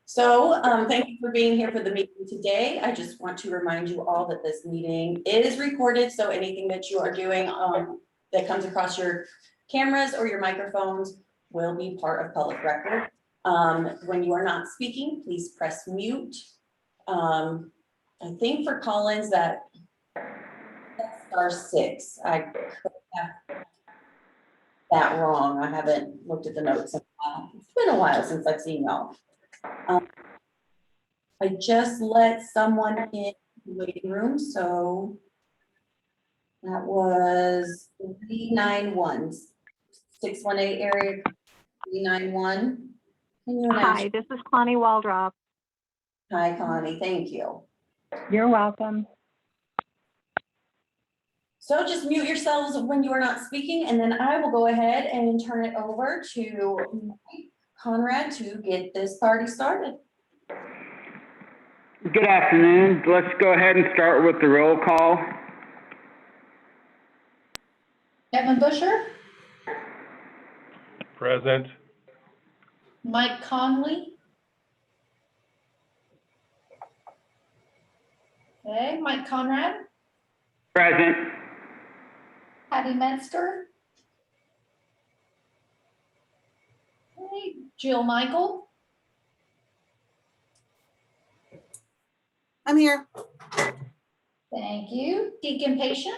Thank you for being here for the meeting today. I just want to remind you all that this meeting is recorded, so anything that you are doing that comes across your cameras or your microphones will be part of public record. When you are not speaking, please press mute. I think for Collins that's *6. I could have that wrong. I haven't looked at the notes in a while. It's been a while since I've seen y'all. I just let someone in the waiting room, so that was 391, 618 area 391. Hi, this is Connie Waldrop. Hi, Connie. Thank you. You're welcome. So just mute yourselves when you are not speaking, and then I will go ahead and turn it over to Mike Conrad to get this party started. Good afternoon. Let's go ahead and start with the roll call. Kevin Busher, Present. Mike Conley. Okay, Mike Conrad, Present. Patty Metzger. Okay, Jill Michael, I'm here. thank you. Deacon Patient.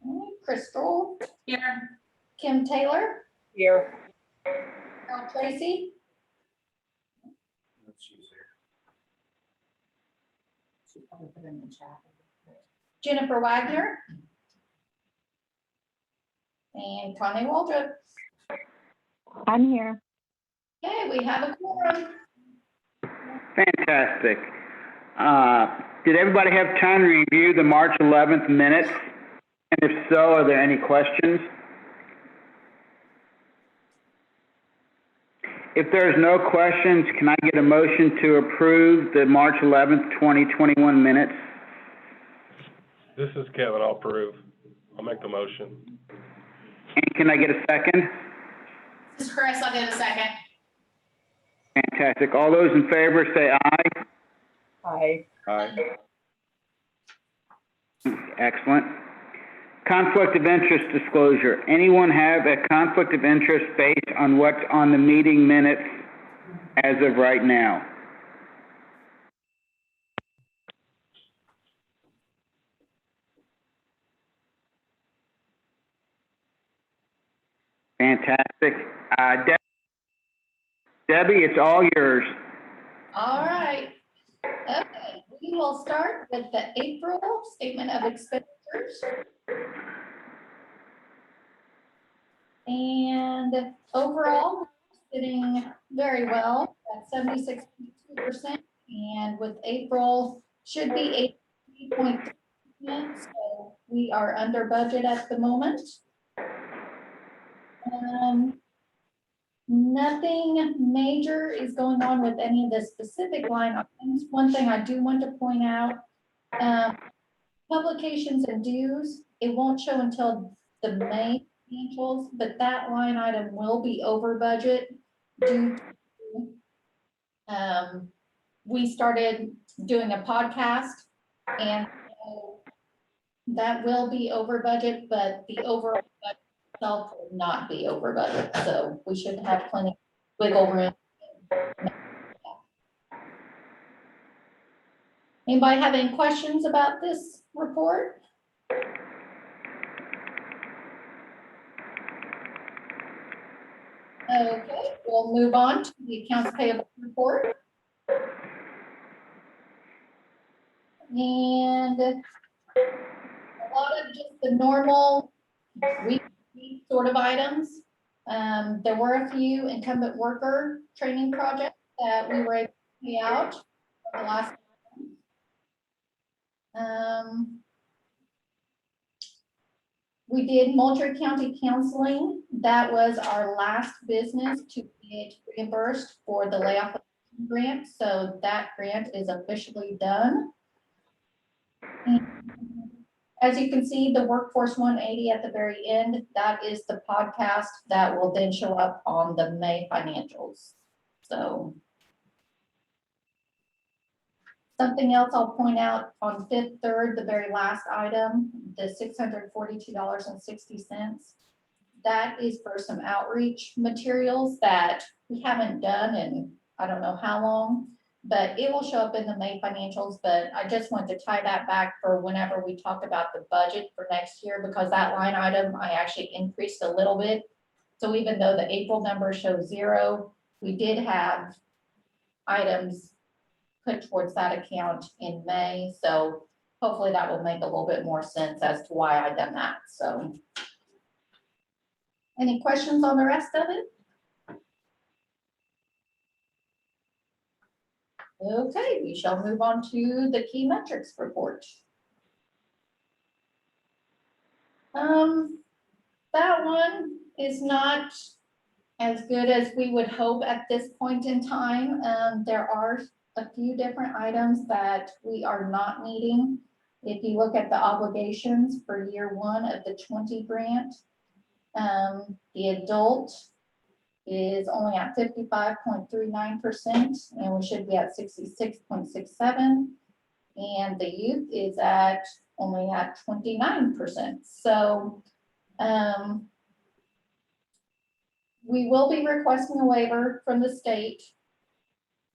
Okay, Crystal. Here. Kim Taylor. Here. Carol Tracy. Jennifer Wagner. And Connie Waldrop. I'm here. Okay, we have a quorum. Fantastic. Did everybody have time to review the March 11th minutes? And if so, are there any questions? If there's no questions, can I get a motion to approve the March 11th, 2021 minutes? This is Kevin. I'll approve. I'll make the motion. And can I get a second? This is Chris, I'll get a second. Fantastic. All those in favor say aye. Hi. Aye. Excellent. Conflict of interest disclosure. Anyone have a conflict of interest based on what's on the meeting minutes as of right now? Fantastic. Debbie, it's all yours. All right. Okay, we will start with the April statement of expenditures. And overall, sitting very well at 76.2%. And with April, should be 80.3%. So we are under budget at the moment. Nothing major is going on with any of the specific line items. One thing I do want to point out, publications and dues, it won't show until the May financials, but that line item will be over budget due to, we started doing a podcast, and so that will be over budget, but the overall budget itself will not be over budget, so we should have plenty of wiggle room. Anybody have any questions about this report? Okay, we'll move on to the accounts payable report. And a lot of just the normal weekly sort of items. There were a few incumbent worker training projects that we were able to pay out for the last we did Moultrie County Counseling. That was our last business to get reimbursed for the layoff grant. So that grant is officially done. And as you can see, the Workforce 180 at the very end, that is the podcast that will then show up on the May financials. So something else I'll point out on 5/3, the very last item, the $642.60. That is for some outreach materials that we haven't done in I don't know how long, but it will show up in the May financials. But I just want to tie that back for whenever we talk about the budget for next year, because that line item I actually increased a little bit. So even though the April number shows 0, we did have items put towards that account in May. So hopefully that will make a little bit more sense as to why I done that. So any questions on the rest of it? Okay, we shall move on to the key metrics report. That one is not as good as we would hope at this point in time. There are a few different items that we are not meeting. If you look at the obligations for year 1 of the 20 grant, the adult is only at 55.39%, and we should be at 66.67. And the youth is only at 29%. So we will be requesting a waiver from the state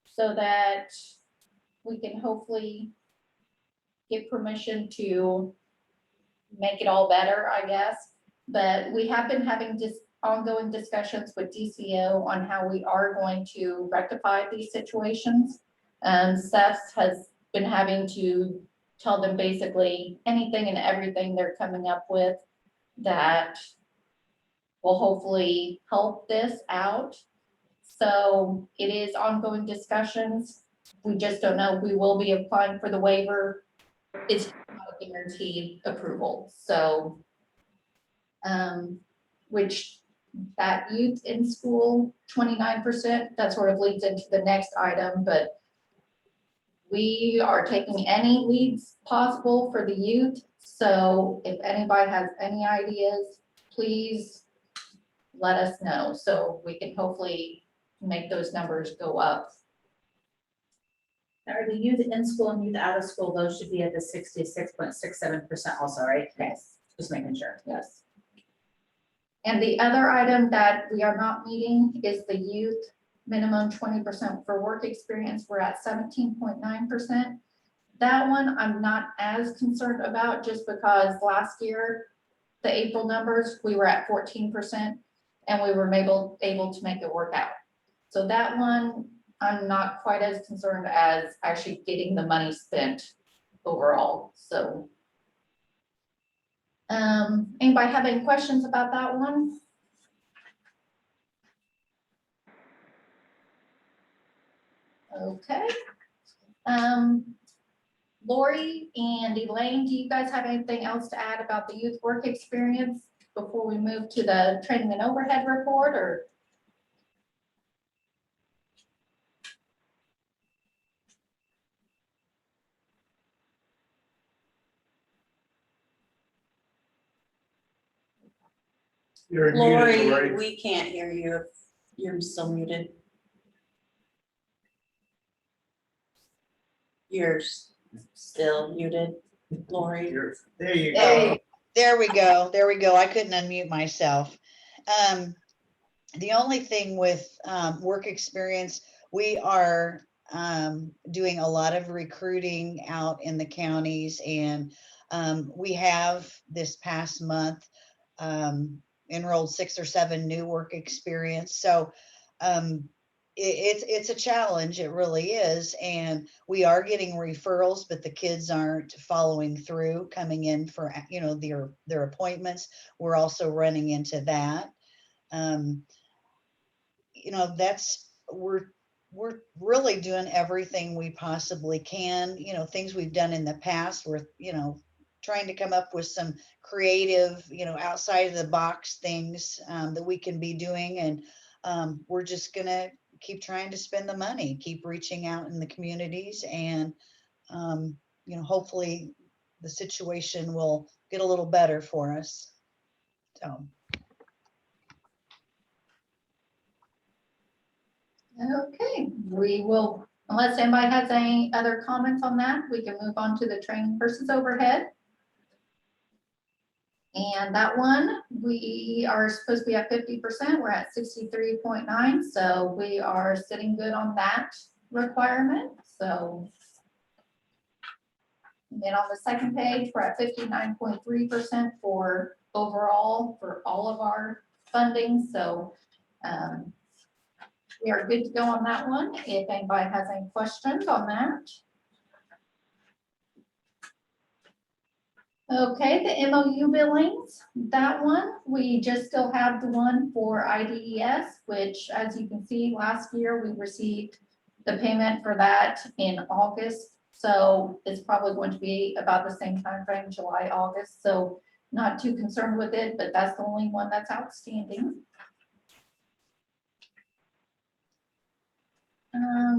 so that we can hopefully get permission to make it all better, I guess. But we have been having just ongoing discussions with DCO on how we are going to rectify these situations. Seth has been having to tell them basically anything and everything they're coming up with that will hopefully help this out. So it is ongoing discussions. We just don't know. We will be applying for the waiver. It's not a guaranteed approval. So, which that youth in school, 29%, that sort of leads into the next item, but we are taking any leads possible for the youth. So if anybody has any ideas, please let us know so we can hopefully make those numbers go up. Are the youth in school and youth out of school, those should be at the 66.67% also, right? Yes. Just making sure. Yes. And the other item that we are not meeting is the youth minimum 20% for work experience. We're at 17.9%. That one I'm not as concerned about, just because last year, the April numbers, we were at 14% and we were able to make it work out. So that one, I'm not quite as concerned as actually getting the money spent overall. So anybody have any questions about that one? Okay. Lori and Elaine, do you guys have anything else to add about the youth work experience before we move to the training and overhead report, or? You're muted, Lori, Lori. we can't hear you. You're still muted. You're still muted, Lori. There you There, go. there we go. There we go. I couldn't unmute myself. The only thing with work experience, we are doing a lot of recruiting out in the counties, and we have this past month enrolled 6 or 7 new work experience. So it's a challenge. It really is. And we are getting referrals, but the kids aren't following through, coming in for, you know, their appointments. We're also running into that. You know, we're really doing everything we possibly can, you know, things we've done in the past. We're, you know, trying to come up with some creative, you know, outside of the box things that we can be doing. And we're just going to keep trying to spend the money, keep reaching out in the communities, and, you know, hopefully the situation will get a little better for us. So, Okay, we will, unless anybody has any other comments on that, we can move on to the training versus overhead. And that one, we are supposed to be at 50%. We're at 63.9. So we are sitting good on that requirement. So. And then on the second page, we're at 59.3% for overall for all of our funding. So we are good to go on that one. If anybody has any questions on that. Okay, the MOU billings, that one, we just still have the one for IDES, which as you can see, last year we received the payment for that in August. So it's probably going to be about the same time frame, July, August. So not too concerned with it, but that's the only one that's outstanding.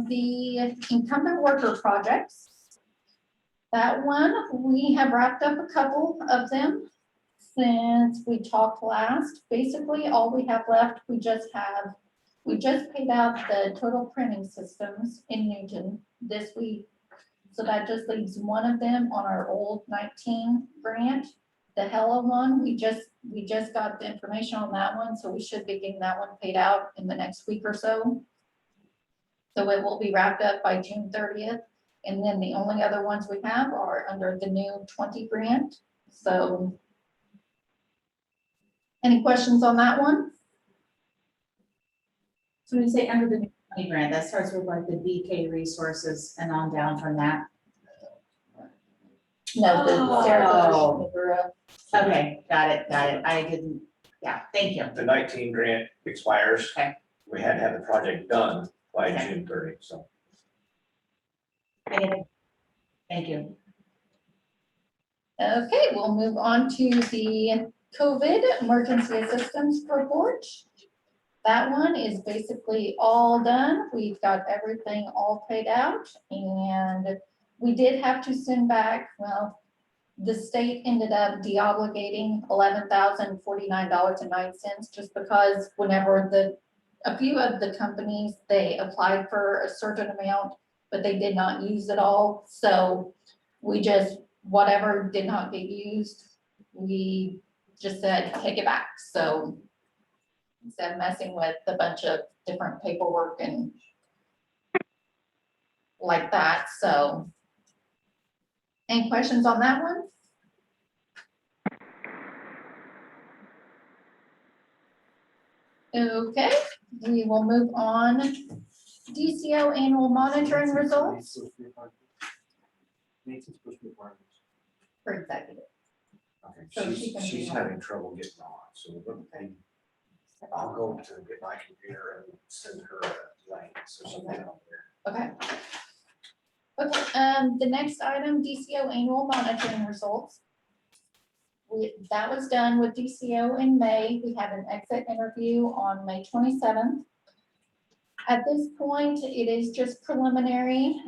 The incumbent worker projects. That one, we have wrapped up a couple of them since we talked last. Basically, all we have left, we just paid out the total printing systems in Newton this week. So that just leaves one of them on our old 19 grant. The Hella one, we just got the information on that one, so we should be getting that one paid out in the next week or so. So it will be wrapped up by June 30th. And then the only other ones we have are under the new 20 grant. So any questions on that one? So when you say under the new 20 grant, that starts with like the BK resources and on down from that. No, the Oh. Sarah. Okay, got it. I didn't, yeah, thank you. The 19 grant expires. Okay. We had to have the project done by Okay. June 30, so. I get it. Thank you. Okay, we'll move on to the COVID emergency assistance report. That one is basically all done. We've got everything all paid out, and we did have to send back, well, the state ended up de-obligating $11,049.09 just because whenever a few of the companies, they applied for a certain amount, but they did not use it all. So we just, whatever did not get used, we just said, take it back. So instead of messing with a bunch of different paperwork and like that. So any questions on that one? Okay, we will move on. DCO annual monitoring results for executive. Okay, So she can she's do having trouble getting on, so I'll go to get my computer and send her a link, so she can get on there. Okay. Okay, the next item, DCO annual monitoring results. That was done with DCO in May. We had an exit interview on May 27th. At this point, it is just preliminary.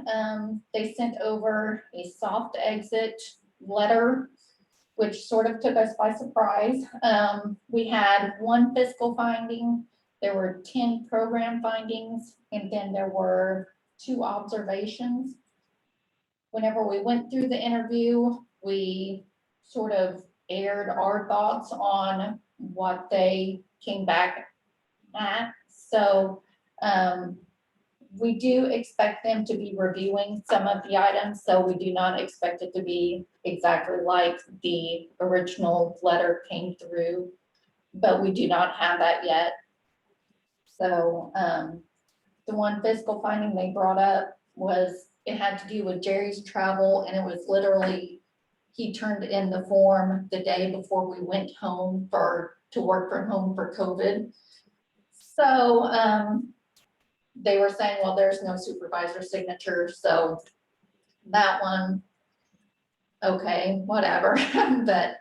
They sent over a soft exit letter, which sort of took us by surprise. We had one fiscal finding, there were 10 program findings, and then there were 2 observations. Whenever we went through the interview, we sort of aired our thoughts on what they came back at. So we do expect them to be reviewing some of the items, so we do not expect it to be exactly like the original letter came through, but we do not have that yet. So the one fiscal finding they brought up was it had to do with Jerry's travel, and it was literally, he turned in the form the day before we went home to work from home for COVID. So they were saying, well, there's no supervisor signature, so that one, okay, whatever. But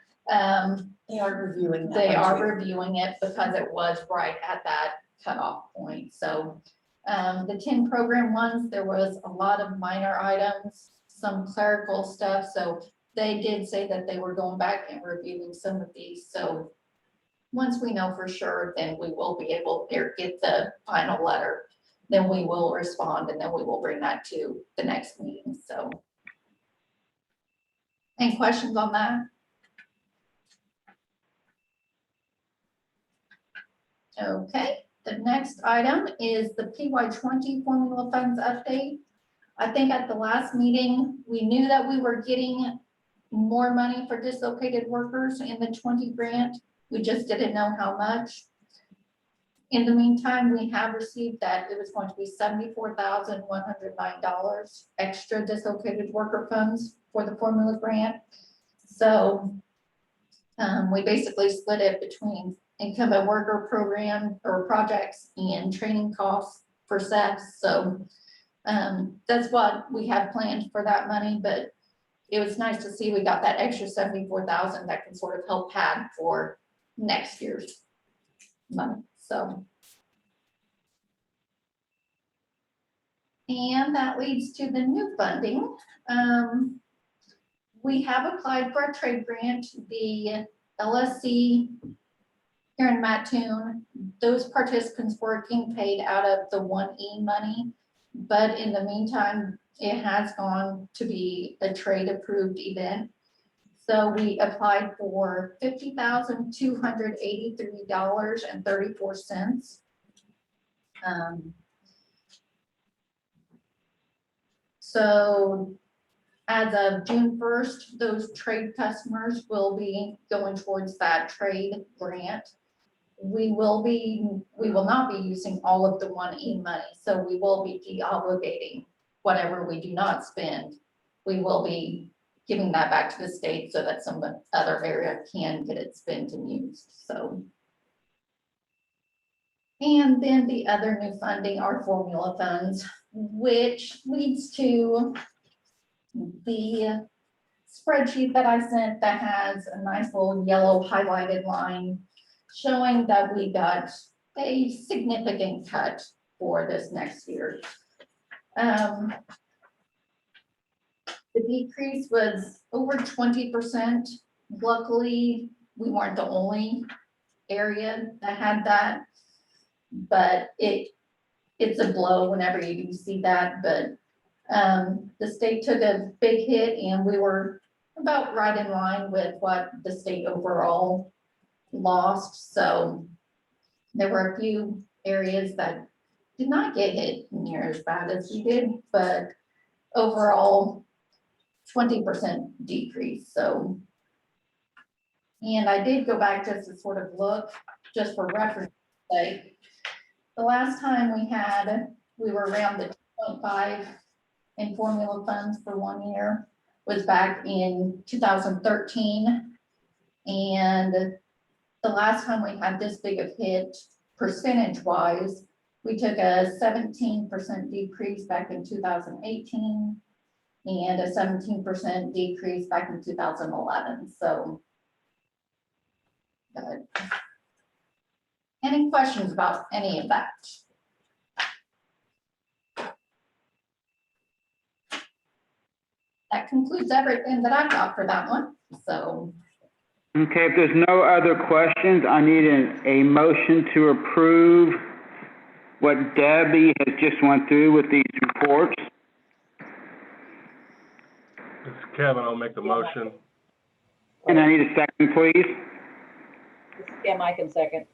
They are reviewing that. they one are too. reviewing it because it was right at that cutoff point. So the 10 program ones, there was a lot of minor items, some clerical stuff. So they did say that they were going back and reviewing some of these, so once we know for sure, then we will be able to get the final letter. Then we will respond, and then we will bring that to the next meeting, so. Any questions on that? Okay, the next item is the PY20 formula funds update. I think at the last meeting, we knew that we were getting more money for dislocated workers in the 20 grant. We just didn't know how much. In the meantime, we have received that it was going to be $74,109 extra dislocated worker funds for the formula grant. So we basically split it between incumbent worker program or projects and training costs for SEPs. So that's what we have planned for that money, but it was nice to see we got that extra 74,000 that can sort of help pad for next year's money, so. And that leads to the new funding. We have applied for a trade grant, the LSC here in Mattoon. Those participants were getting paid out of the 1E money, but in the meantime, it has gone to be a trade approved event. So we applied for $50,283.34. So as of June 1st, those trade customers will be going towards that trade grant. We will not be using all of the 1E money, so we will be de-obligating whatever we do not spend. We will be giving that back to the state so that some other area can get it spent and used, so. And then the other new funding are formula funds, which leads to the spreadsheet that I sent that has a nice little yellow highlighted line showing that we got a significant cut for this next year. The decrease was over 20%. Luckily, we weren't the only area that had that, but it's a blow whenever you do see that, but the state took a big hit and we were about right in line with what the state overall lost. So there were a few areas that did not get hit near as bad as we did, but overall 20% decrease. So, and I did go back just to sort of look, just for reference sake. The last time we were around the 2.5 in formula funds for 1 year was back in 2013. And the last time we had this big of hit percentage wise, we took a 17% decrease back in 2018 and a 17% decrease back in 2011. So good. Any questions about any of that? That concludes everything that I've got for that one, so. Okay, if there's no other questions, I need a motion to approve what Debbie has just went through with these reports. This is Kevin, I'll make the motion. And I need a second, please. Kim, I can second.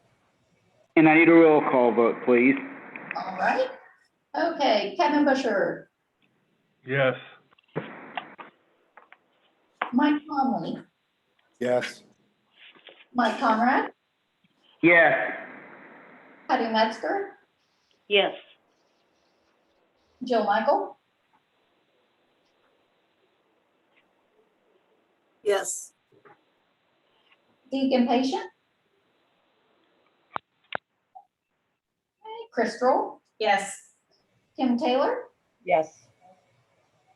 And I need a roll call vote, please. All right. Okay, Kevin Busher, Yes. Mike Conley, Yes. Mike Conrad, Yes. Patty Metzger, Yes. Jill Michael, Yes. Deacon Patient. Chris Stroll, Yes. Kim Taylor, Yes.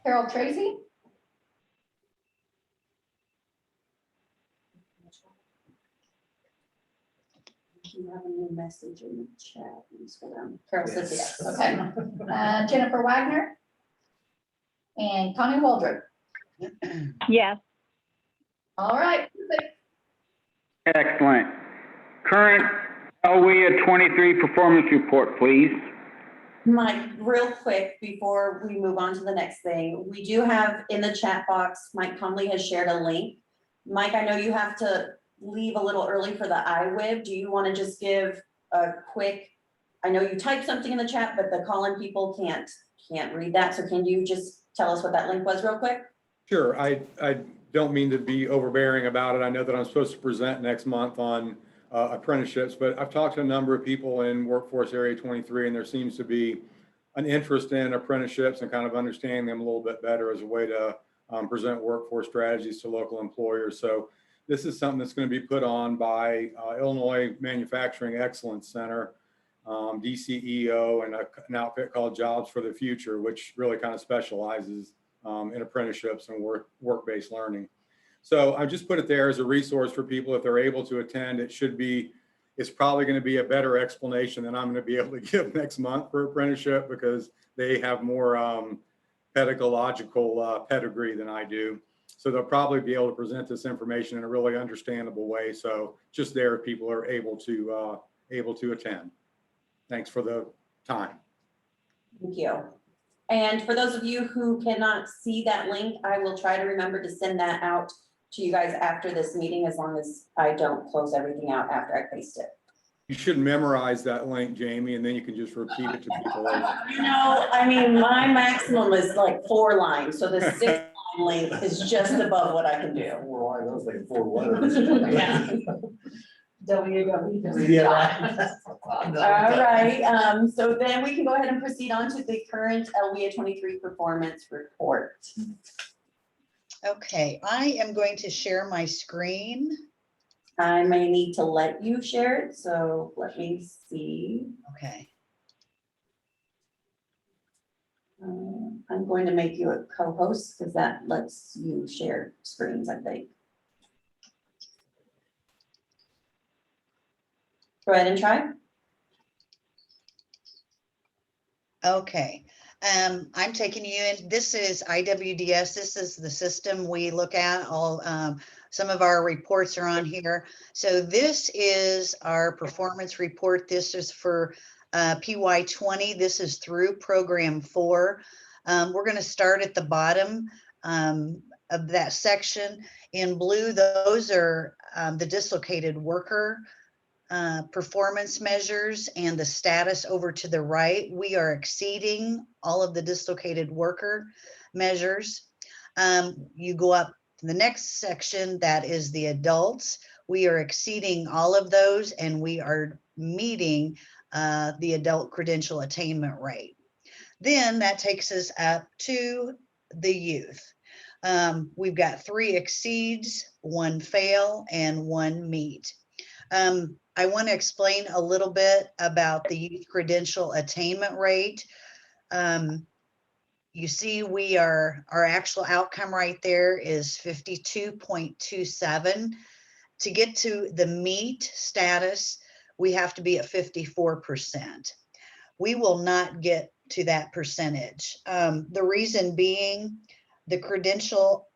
Carol Tracy, You have a new message in the chat. Carol says yes. okay, Jennifer Wagner, and Connie Waldrop. Yes. All right, perfect. Excellent. Current LWIA 23 performance report, please. Mike, real quick, before we move on to the next thing, we do have in the chat box, Mike Conley has shared a link. Mike, I know you have to leave a little early for the IWIB. Do you want to just give a quick, I know you typed something in the chat, but the call-in people can't read that. So can you just tell us what that link was real quick? Sure. I don't mean to be overbearing about it. I know that I'm supposed to present next month on apprenticeships, but I've talked to a number of people in Workforce Area 23, and there seems to be an interest in apprenticeships and kind of understanding them a little bit better as a way to present workforce strategies to local employers. So this is something that's going to be put on by Illinois Manufacturing Excellence Center, DCEO, and an outfit called Jobs for the Future, which really kind of specializes in apprenticeships and work-based learning. So I just put it there as a resource for people if they're able to attend. It's probably going to be a better explanation than I'm going to be able to give next month for apprenticeship because they have more pedagogical pedigree than I do. So they'll probably be able to present this information in a really understandable way. So just there if people are able to attend. Thanks for the time. Thank you. And for those of you who cannot see that link, I will try to remember to send that out to you guys after this meeting, as long as I don't close everything out after I paste it. You should memorize that link, Jamie, and then you can just repeat it to people later. You know, I mean, my maximum is like 4 lines, so the 6-line link is just above what I can do. 4 lines, I was thinking 4 letters. Yeah. www. Yeah. All right, so then we can go ahead and proceed on to the current LWIA 23 performance report. Okay, I am going to share my screen. I may need to let you share it, so let me see. Okay. I'm going to make you a co-host because that lets you share screens, I think. Go ahead and try. Okay. I'm taking you in. This is IWDS. This is the system we look at. All some of our reports are on here. So this is our performance report. This is for PY20. This is through program 4. We're going to start at the bottom of that section. In blue, those are the dislocated worker performance measures, and the status over to the right. We are exceeding all of the dislocated worker measures. You go up to the next section, that is the adults. We are exceeding all of those, and we are meeting the adult credential attainment rate. Then that takes us up to the youth. We've got 3 exceeds, 1 fail, and 1 meet. I want to explain a little bit about the youth credential attainment rate. You see our actual outcome right there is 52.27. To get to the meet status, we have to be at 54%. We will not get to that percentage. The reason being the credential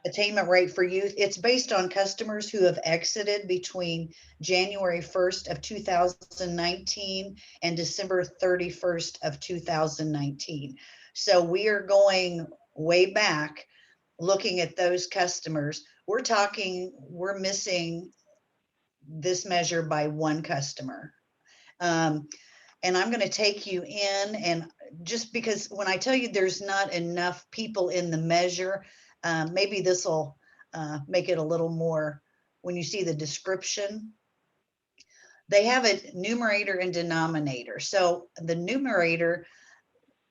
attainment rate for youth, it's based on customers who have exited between January 1st of 2019 and December 31st of 2019. So we are going way back looking at those customers. We're missing this measure by 1 customer. And I'm going to take you in, and just because when I tell you there's not enough people in the measure, maybe this will make it a little more, when you see the description, they have a numerator and denominator. So the numerator,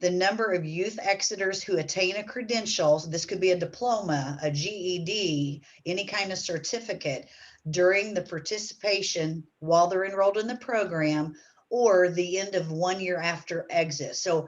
the number of youth exiters who attain a credential, so this could be a diploma, a GED, any kind of certificate during the participation while they're enrolled in the program, or the end of 1 year after exit. So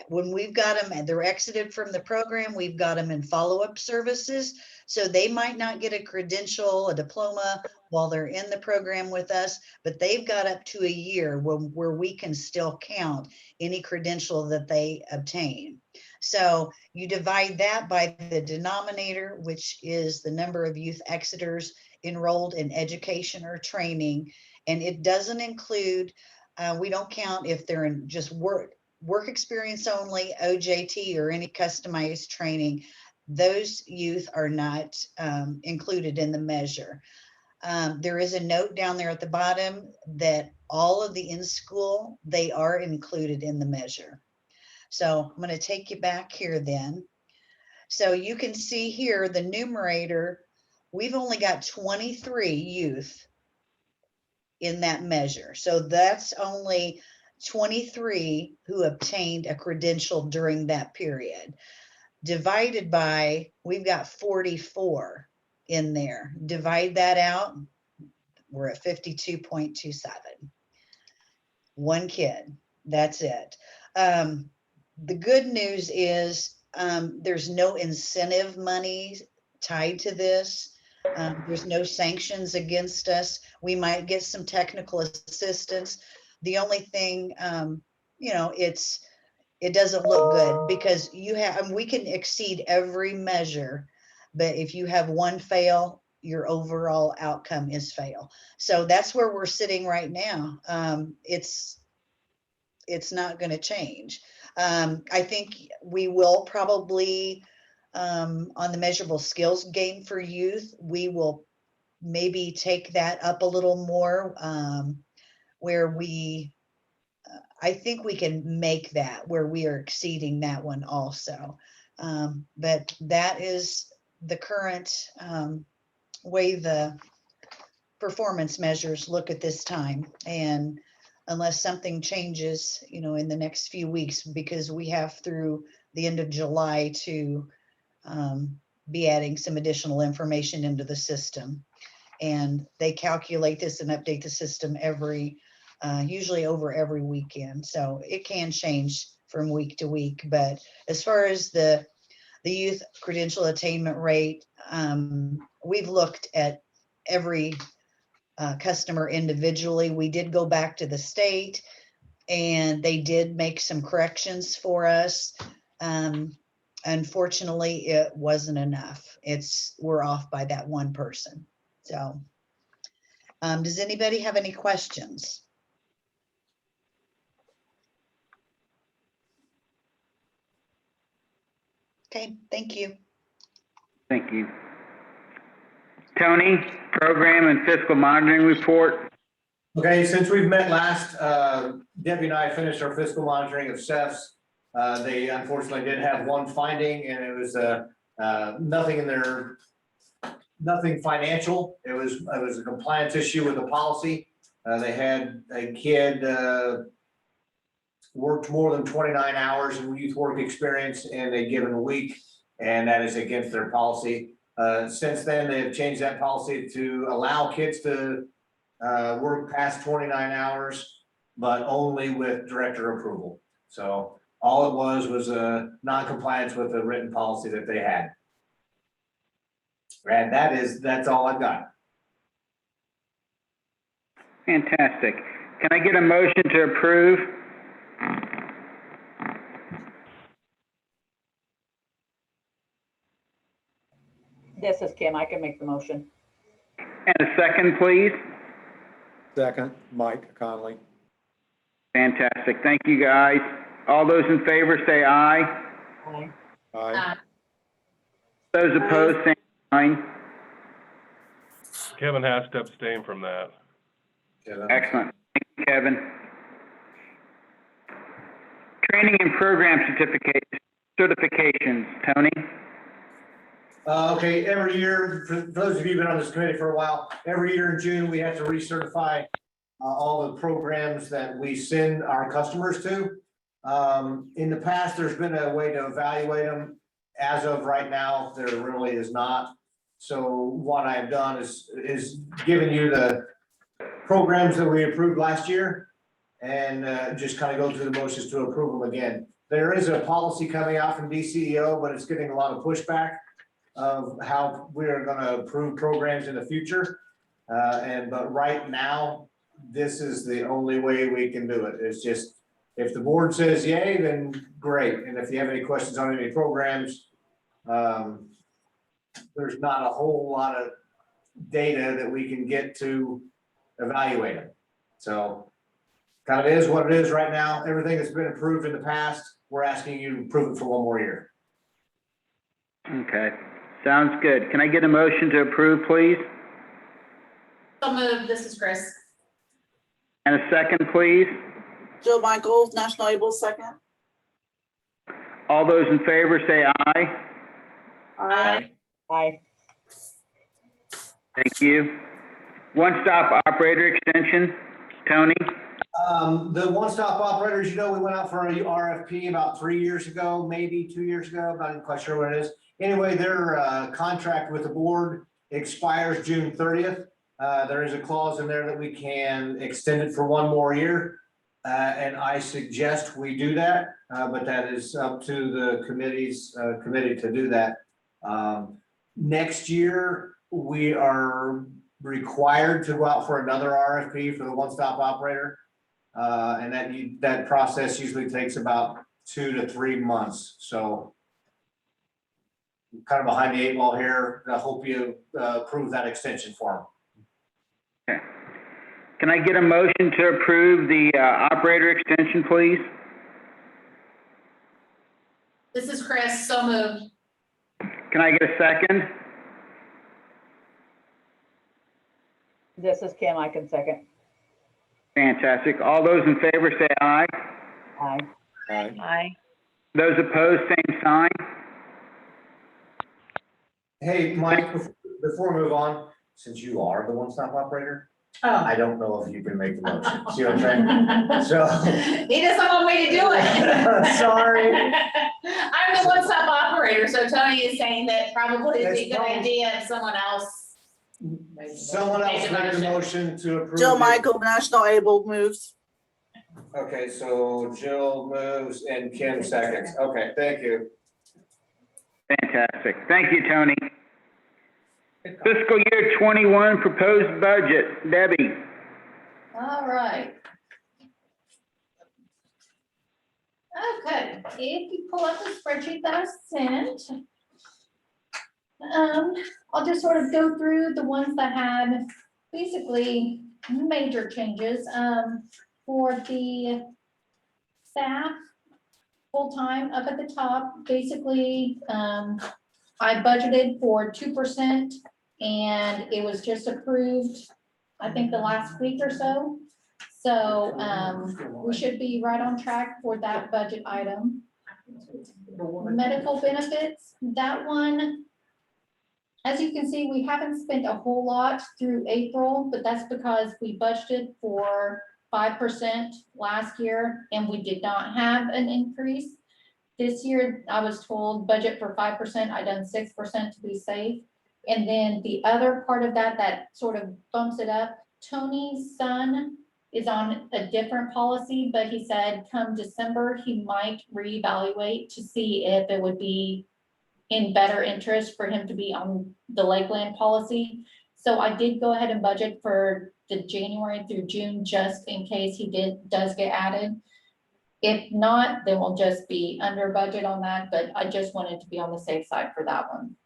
when we've got them and they're exited from the program, we've got them in follow-up services. So they might not get a credential, a diploma while they're in the program with us, but they've got up to a year where we can still count any credential that they obtain. So you divide that by the denominator, which is the number of youth exiters enrolled in education or training. And it doesn't include, we don't count if they're in just work experience only, OJT, or any customized training. Those youth are not included in the measure. There is a note down there at the bottom that all of the in-school, they are included in the measure. So I'm going to take you back here then. So you can see here the numerator, we've only got 23 youth in that measure. So that's only 23 who obtained a credential during that period. Divided by, we've got 44 in there. Divide that out, we're at 52.27. One kid, that's it. The good news is there's no incentive money tied to this. There's no sanctions against us. We might get some technical assistance. The only thing, it doesn't look good because we can exceed every measure, but if you have one fail, your overall outcome is fail. So that's where we're sitting right now. It's not going to change. I think we will probably, on the measurable skills gain for youth, we will maybe take that up a little more, where I think we can make that where we are exceeding that one also. But that is the current way the performance measures look at this time. And unless something changes, in the next few weeks, because we have through the end of July to be adding some additional information into the system. And they calculate this and update the system usually over every weekend. So it can change from week to week. But as far as the youth credential attainment rate, we've looked at every customer individually. We did go back to the state and they did make some corrections for us. Unfortunately, it wasn't enough. We're off by that one person. So does anybody have any questions? Okay, thank you. Thank you. Tony, program and fiscal monitoring report. Okay, since we've met last, Debbie and I finished our fiscal monitoring of SEFs. They unfortunately did have one finding, and it was nothing in there, nothing financial. It was a compliance issue with the policy. They had a kid worked more than 29 hours in youth work experience in a given week, and that is against their policy. Since then, they have changed that policy to allow kids to work past 29 hours, but only with director approval. So all it was a non-compliance with the written policy that they had. And that's all I've got. Fantastic. Can I get a motion to approve? This is Kim. I can make the motion. And a second, please. Second, Mike Conley. Fantastic. Thank you, guys. All those in favor say aye. Aye. Aye. Those opposed, say aye. Kevin has to abstain from that. Excellent. Thank you, Kevin. Training and program certifications, Tony. Okay, every year, for those of you who've been on this committee for a while, every year in June, we have to recertify all the programs that we send our customers to. In the past, there's been a way to evaluate them. As of right now, there really is not. So what I've done is given you the programs that we approved last year and just kind of go through the motions to approve them again. There is a policy coming out from DCEO, but it's getting a lot of pushback of how we're going to approve programs in the future. But right now, this is the only way we can do it. It's just If the board says yay, then great. And if you have any questions on any programs, there's not a whole lot of data that we can get to evaluate them. So kind of is what it is right now. Everything that's been approved in the past, we're asking you to approve it for one more year. Okay, sounds good. Can I get a motion to approve, please? So moved. This is Chris. And a second, please? Jill Michaels, National Able, second. All those in favor say aye. Aye. Aye. Thank you. One-stop operator extension, Tony? The one-stop operators, you know, we went out for a RFP about 3 years ago, maybe 2 years ago, I'm not even quite sure what it is. Anyway, their contract with the board expires June 30th. There is a clause in there that we can extend it for one more year. And I suggest we do that, but that is up to the committee to do that. Next year, we are required to go out for another RFP for the one-stop operator. And that process usually takes about 2 to 3 months. So kind of behind the 8 ball here. I hope you approve that extension for them. Okay. Can I get a motion to approve the operator extension, please? This is Chris. So moved. Can I get a second? This is Kim. I can second. Fantastic. All those in favor say aye. Aye. Aye. Those opposed, same sign. Hey, Mike, before we move on, since you are the one-stop operator, Oh. I don't know if you can make the motion. See what I'm saying? So. He doesn't want me to do it. Sorry. I'm the one-stop operator, so Tony is saying that probably is a good idea if someone else. Someone else make the motion to approve. Jill it. Michael, National Able, moves. Okay, so Jill moves and Kim seconds. Okay, thank you. Fantastic. Thank you, Tony. Fiscal year 21 proposed budget, Debbie. All right. Okay, if you pull up the spreadsheet that I sent, I'll just sort of go through the ones that had basically major changes. For the staff, full-time up at the top, basically, I budgeted for 2% and it was just approved, I think the last week or so. So, we should be right on track for that budget item. Medical benefits, that one, as you can see, we haven't spent a whole lot through April, but that's because we budgeted for 5% last year and we did not have an increase. This year, I was told budget for 5%, I done 6% to be safe. And then the other part of that sort of bumps it up, Tony's son is on a different policy, but he said come December, he might reevaluate to see if it would be in better interest for him to be on the Lakeland policy. So I did go ahead and budget for the January through June, just in case he does get added. If not, then we'll just be under budget on that, but I just wanted to be on the safe side for that one.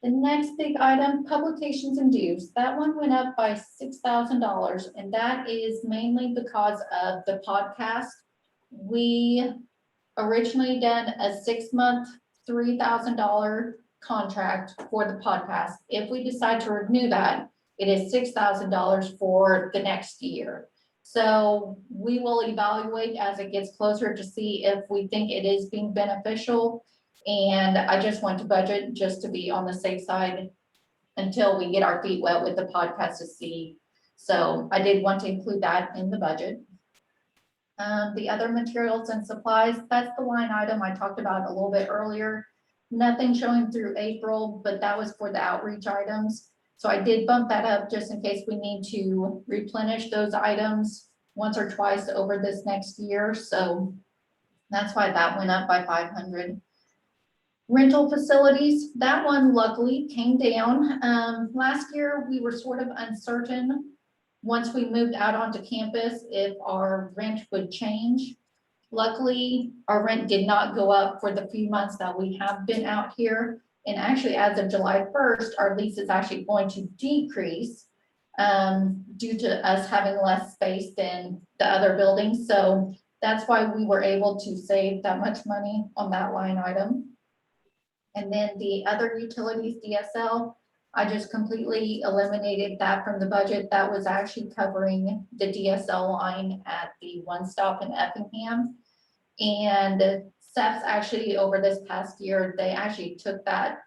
The next big item, publications and dues. That one went up by $6,000, and that is mainly because of the podcast. We originally done a 6-month, $3,000 contract for the podcast. If we decide to renew that, it is $6,000 for the next year. So we will evaluate as it gets closer to see if we think it is being beneficial. And I just want to budget just to be on the safe side until we get our feet wet with the podcast to see. So I did want to include that in the budget. The other materials and supplies, that's the line item I talked about a little bit earlier. Nothing showing through April, but that was for the outreach items. So I did bump that up just in case we need to replenish those items once or twice over this next year. So that's why that went up by 500. Rental facilities, that one luckily came down. Last year we were sort of uncertain once we moved out onto campus, if our rent would change. Luckily, our rent did not go up for the few months that we have been out here. And actually, as of July 1st, our lease is actually going to decrease due to us having less space than the other buildings. So that's why we were able to save that much money on that line item. And then the other utilities, DSL, I just completely eliminated that from the budget. That was actually covering the DSL line at the One Stop in Effingham. And SEPs actually, over this past year, they actually took that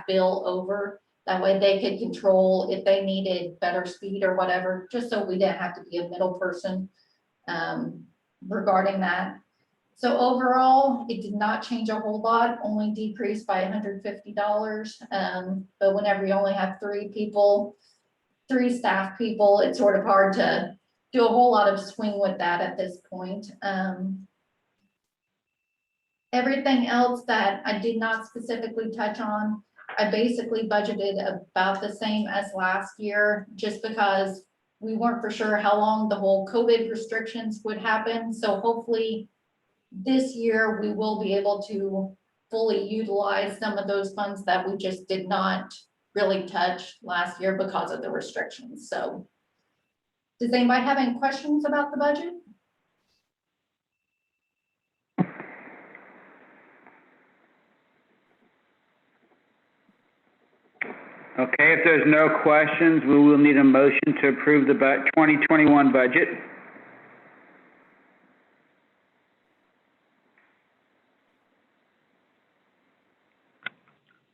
bill over. That way they could control if they needed better speed or whatever, just so we didn't have to be a middle person regarding that. So overall, it did not change a whole lot, only decreased by $150. But whenever you only have 3 people, 3 staff people, it's sort of hard to do a whole lot of swing with that at this point. Everything else that I did not specifically touch on, I basically budgeted about the same as last year, just because we weren't for sure how long the whole COVID restrictions would happen. So hopefully this year we will be able to fully utilize some of those funds that we just did not really touch last year because of the restrictions. So does anybody have any questions about the budget? Okay, if there's no questions, we will need a motion to approve the 2021 budget.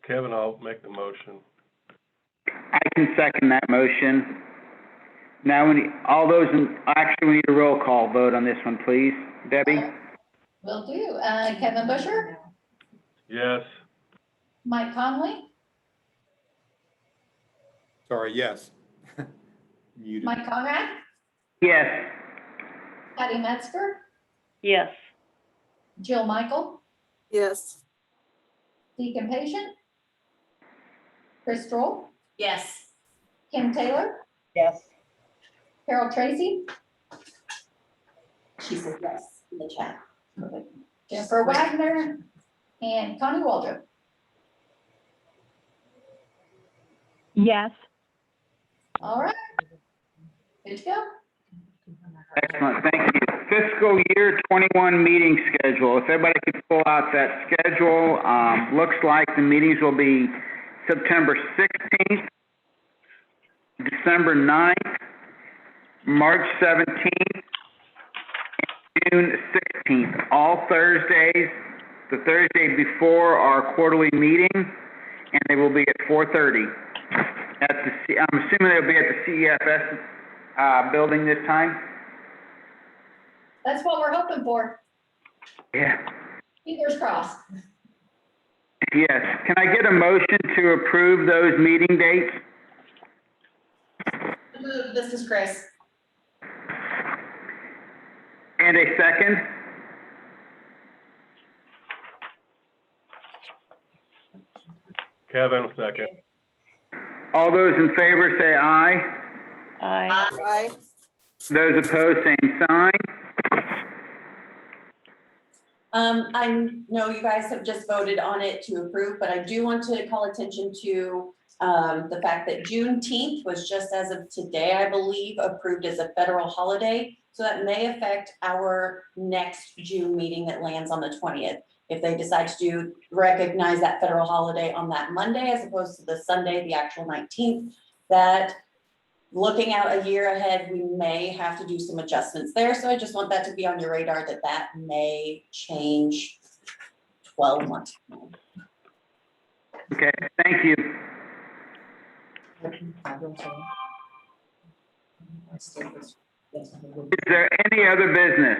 Kevin, I'll make the motion. I can second that motion. Now, we need a roll call vote on this one, please. Debbie? Will do. Kevin Busher, Yes. Mike Conley, Sorry, yes. Muted. Mike Conrad, Yes. Patty Metzger, Yes. Jill Michael, Yes. Deacon Patient, Chris Stroll, Yes. Kim Taylor, Yes. Carol Tracy, She said yes in the chat. Jennifer Wagner, and Connie Waldrop. Yes. All right. Good to go. Excellent, thank you. Fiscal year 21 meeting schedule. If everybody could pull out that schedule, looks like the meetings will be September 16th, December 9th, March 17th, and June 16th. All Thursdays, the Thursday before our quarterly meeting, and they will be at 4:30. I'm assuming they'll be at the CEFS building this time? That's what we're hoping for. Yeah. Fingers crossed. Yes. Can I get a motion to approve those meeting dates? This is Chris. And a second? Kevin, second. All those in favor say aye. Aye. Aye. Those opposed, same sign. I know you guys have just voted on it to approve, but I do want to call attention to the fact that Juneteenth was just as of today, I believe, approved as a federal holiday. So that may affect our next June meeting that lands on the 20th. If they decide to recognize that federal holiday on that Monday as opposed to the Sunday, the actual 19th, that looking out a year ahead, we may have to do some adjustments there. So I just want that to be on your radar that that may change 12 months. Okay, thank you. Is there any other business?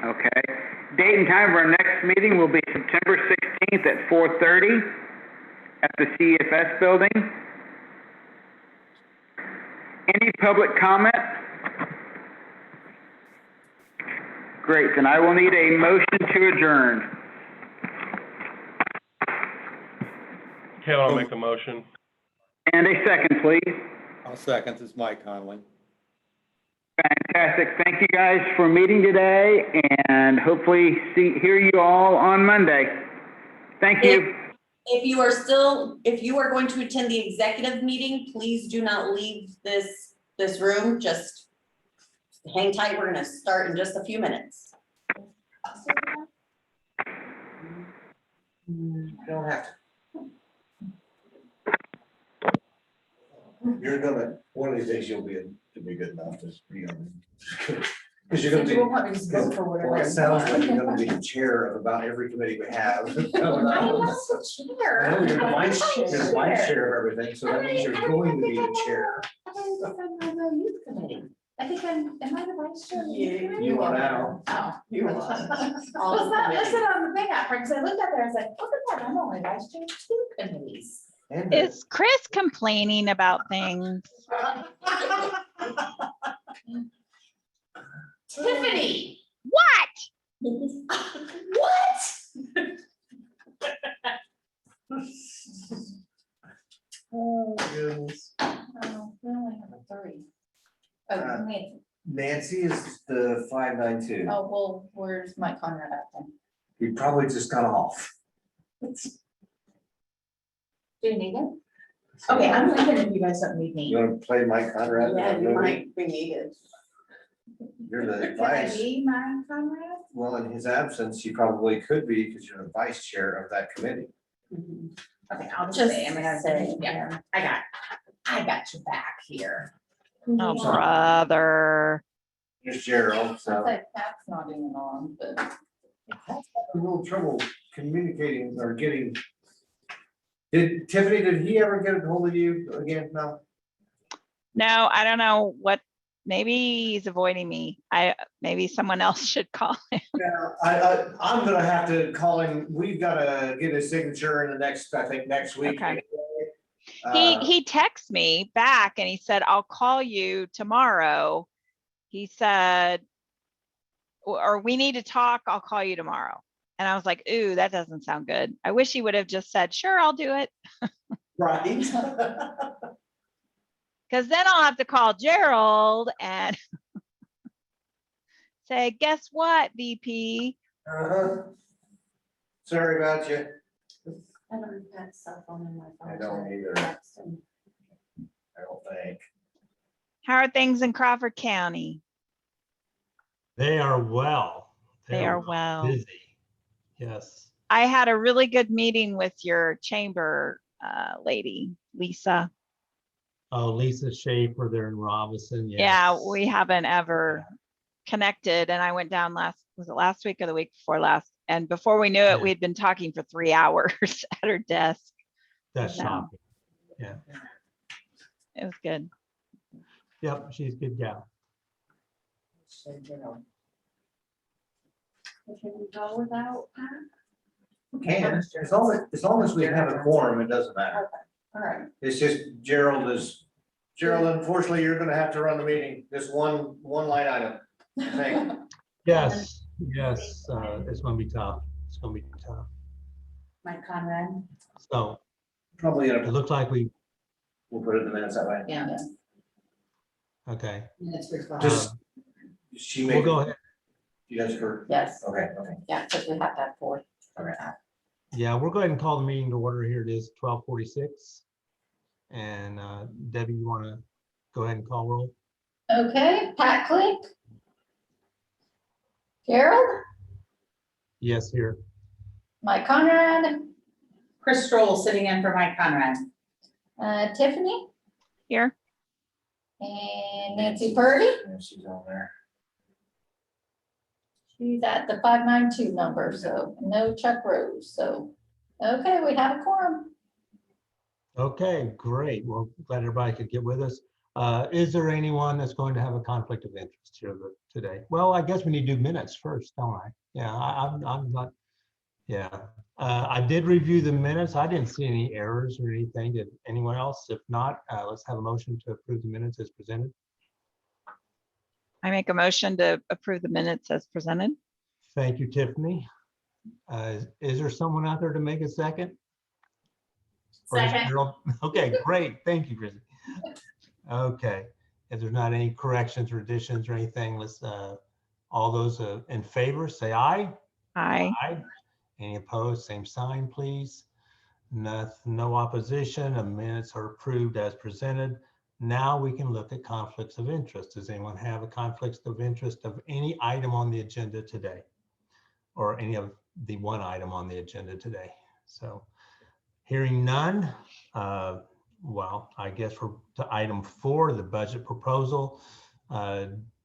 Okay. Date and time of our next meeting will be September 16th at 4:30 at the CFS building. Any public comment? Great, then I will need a motion to adjourn. Kevin, I'll make the motion. And a second, please. I'll second. This is Mike Conley. Fantastic. Thank you guys for meeting today, and hopefully hear you all on Monday. Thank you. If you are going to attend the executive meeting, please do not leave this room. Just hang tight. We're gonna start in just a few minutes. You don't have to. You're gonna, one of these days you'll be good enough to be on. Because you're gonna be. want me to vote for whatever. Well, it I sounds want. like you're gonna be the chair of about every committee we have. I'm not the chair. I know you're the vice, I'm you're the chair. vice chair of everything, so that means you're going to be the chair. I think I'm on the youth committee. I think am I the vice chair? of the youth committee? You are now. Oh. You are. Well, I said on the thing after, because I looked at there, I was like, look at that, I'm only vice chair of two committees. And Is Chris complaining about things? Tiffany. What? What? Oh, goodness. Oh, we only have a three. Oh, Nancy. Nancy is the 592. Oh, well, where's Mike Conrad at then? He probably just got off. Do you need it? Okay, I'm leaving if you guys don't need me. You wanna play Mike Conrad? in Yeah, that you movie? might be needed. You're the Can I vice. be Mike Conrad? Well, in his absence, you probably could be because you're the vice chair of that committee. Okay, I'll just Just say, I mean, I say, yeah, I got your back here. Oh, brother. Here's Gerald, Sounds so like Pat's not even on, but. a little trouble communicating or getting. Did Tiffany, did he ever get a hold of you again? No? No, I don't know what, maybe he's avoiding me. Maybe someone else should call him. Yeah, I'm gonna have to call him. We've gotta get his signature in the next, I think, next week. Okay. Uh, He texted me back and he said, I'll call you tomorrow. He said, or we need to talk, I'll call you tomorrow. And I was like, ooh, that doesn't sound good. I wish he would have just said, sure, I'll do it. Right. Because then I'll have to call Gerald and say, guess what, VP? Uh-huh. Sorry about you. I don't have that cell phone in my phone. I don't to either. text him. I don't think. How are things in Crawford County? They are well. They are well. Busy. Yes. I had a really good meeting with your chamber lady, Lisa. Oh, Lisa Schaefer, they're in Robinson. Yes. Yeah, we haven't ever connected. And I went down was it last week or the week before last? And before we knew it, Yeah. we'd been talking for 3 hours at her desk. That's No. shocking. Yeah. It was good. Yep, she's a good gal. Can we go without Pat? Can, as long as we have a quorum, it doesn't matter. All right. It's just Gerald, unfortunately, you're gonna have to run the meeting, this one line item. I think. Yes, yes, it's gonna be tough. It's gonna be tough. Mike Conrad. So Probably, it looks like we'll put it in the minutes that way. Yeah. okay. Minutes required. Just, she may. We'll go ahead. You guys heard? Yes, Okay. yeah, because we have that for. Yeah, we'll go ahead and call the meeting to order. Here it is, 12:46. And Debbie, you wanna go ahead and call roll? Okay, Pat Click. Gerald, Yes, here. Mike Conrad, Chris Stroll sitting in for Mike Conrad. Tiffany, Here. and Nancy Purdy. Yeah, she's on there. She's at the 592 number, so no Chuck Rose, so, okay, we have a quorum. Okay, great. Well, glad everybody could get with us. Is there anyone that's going to have a conflict of interest here today? Well, I guess we need to do minutes first, don't I? Yeah, I'm not, yeah. I did review the minutes. I didn't see any errors or anything. Did anyone else? If not, let's have a motion to approve the minutes as presented. I make a motion to approve the minutes as presented. Thank you, Tiffany. Is there someone out there to make a second? Second. Cheryl? Okay, great. Thank you, Chrissy. Okay, if there's not any corrections or additions or anything, let's, all those in favor, say aye. Aye. Aye. Any opposed, same sign, please. No opposition, the minutes are approved as presented. Now we can look at conflicts of interest. Does anyone have a conflict of interest of any item on the agenda today? Or any of the one item on the agenda today? So hearing none, well, I guess we're to item 4, the budget proposal.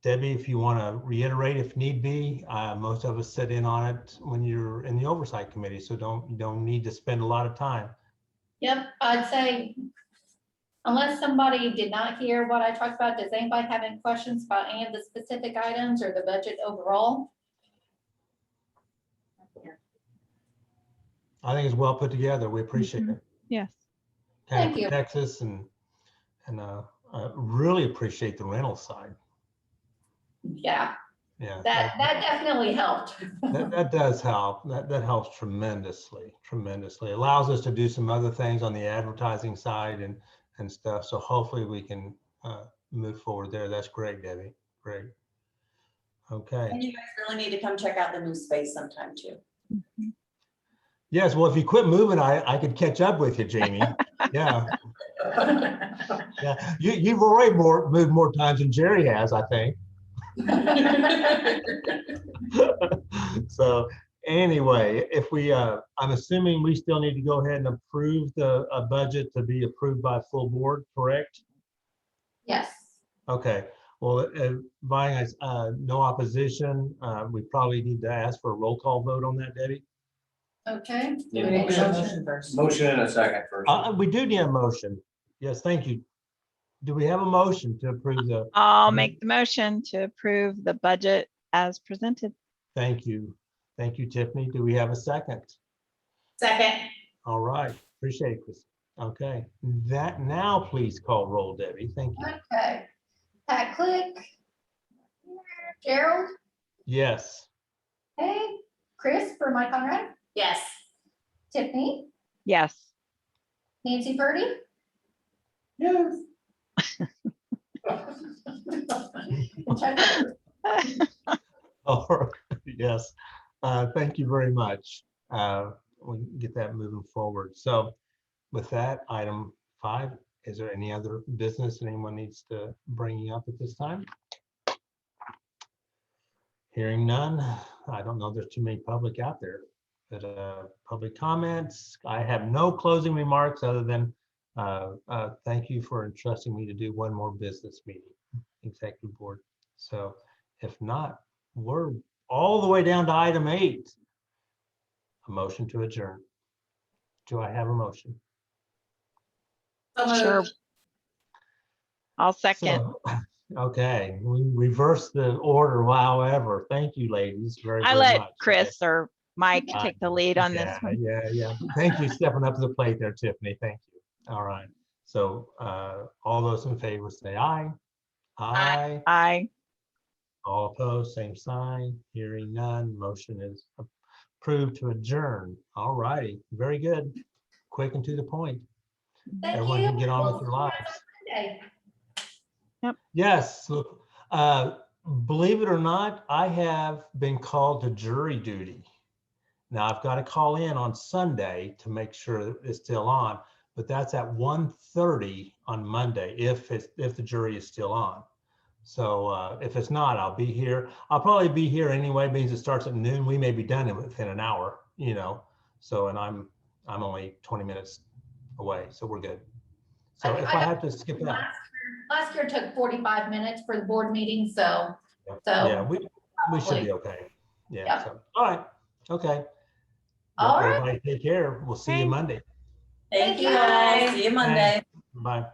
Debbie, if you want to reiterate if need be, most of us sit in on it when you're in the Oversight Committee, so don't need to spend a lot of time. Yep, I'd say, unless somebody did not hear what I talked about, does anybody have any questions about any of the specific items or the budget overall? I think it's well put together. We appreciate it. Yes. Kind Thank of you. protects us and really appreciate the rental side. Yeah, Yeah. that definitely helped. That does help. That helps tremendously. Allows us to do some other things on the advertising side and stuff. So hopefully we can move forward there. That's great, Debbie. Great. Okay. And you guys really need to come check out the new space sometime too. Yes. Well, if you quit moving, I could catch up with you, Jamie. Yeah. Yeah. You've already moved more times than Jerry has, I think. So anyway, if we, I'm assuming we still need to go ahead and approve the budget to be approved by full board, correct? Yes. Okay. Well, barring no opposition, we probably need to ask for a roll call vote on that, Debbie. Okay. We need a motion first. Motion and a second first. We do need a motion. Yes, thank you. Do we have a motion to approve the? I'll make the motion to approve the budget as presented. Thank you. Thank you, Tiffany. Do we have a second? Second. All right. Appreciate this. Okay. That now please call roll, Debbie. Thank you. Okay. Pat Click. Gerald. Yes. Hey. Chris for Mike Conrad. Yes. Tiffany. Yes. Nancy Purdy. Yes. Oh, yes. Thank you very much. We can get that moving forward. So with that, item 5, is there any other business anyone needs to bring up at this time? Hearing none. I don't know if there's too many public out there, but public comments. I have no closing remarks other than thank you for entrusting me to do one more business meeting, executive board. So if not, we're all the way down to item 8, a motion to adjourn. Do I have a motion? So Sure. moved. I'll second. So, okay, we reversed the order. However, thank you, ladies, very, I very let much. Chris or Mike take the lead on this one. Yeah. Thank you, stepping up to the plate there, Tiffany. Thank you. All right. So all those in favor say aye. Aye. Aye. All opposed, same sign. Hearing none, motion is approved to adjourn. All righty, very good. Quick and to the point. Thank Everyone you. can get on with their We'll see you lives. on Monday. Yes, look, believe it or not, I have been called to jury duty. Now I've got to call in on Sunday to make sure that it's still on, but that's at 1:30 on Monday if the jury is still on. So if it's not, I'll be here. I'll probably be here anyway, means it starts at noon. We may be done within an hour, you know. So, and I'm only 20 minutes away, so we're good. So if I have to skip that. Last year took 45 minutes for the board meeting, so. Yeah, we should be okay. Yeah. Yeah. So, all right. Okay. All Well, right. everybody take care. We'll see you Thanks. Monday. Thank you Thank you. all. See you Monday. Bye.